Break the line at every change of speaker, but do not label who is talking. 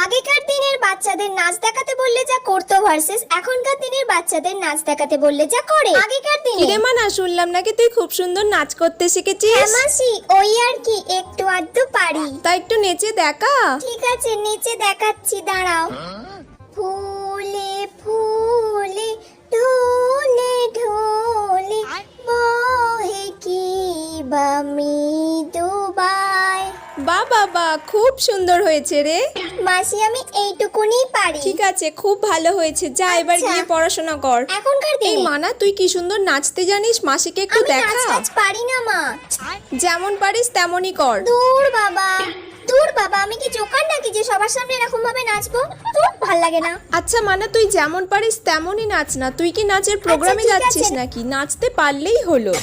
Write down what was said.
আগেকার দিনের বাচ্চাদের নাচ দেখাতে বললে যা করতো ভার্সেস এখনকার দিনের বাচ্চাদের নাচ দেখাতে বললে যা করে। আগেকার দিনে
কিরে মানা, শুনলাম নাকি তুই খুব সুন্দর নাচ করতে শিখেছিস।
হ্যাঁ মাসি, ওই আর কি একটু আধটু পারি।
তা একটু নেচে দেখা।
ঠিক আছে, নিচে দেখাচ্ছি, দাঁড়াও। ফুলে ফুলে ঢোলে ঢোলে বহে কি বা মৃদুবাই।
বা বাবা, খুব সুন্দর হয়েছে রে।
মাসি আমি এইটুকুনি পারি।
ঠিক আছে, খুব ভালো হয়েছে, যা এবার
আচ্ছা।
গিয়ে পড়াশোনা কর।
এখনকার
এই
দিনে
মানা, তুই কি সুন্দর নাচতে জানিস, মাসিকে একটু
আমি নাচ
দেখা।
টাচ পারি না মা।
যেমন পারিস তেমনই কর।
দূর বাবা, দূর বাবা, আমি কি জোকার নাকি যে সবার সামনে এরকম ভাবে নাচবো? দূর, ভাল লাগে না।
আচ্ছা মানা, তুই যেমন পারিস তেমনই নাচ না। তুই কি নাচের প্রোগ্রামে
ঠিক
যাচ্ছিস
আছে।
নাকি? নাচতে পারলেই হলো।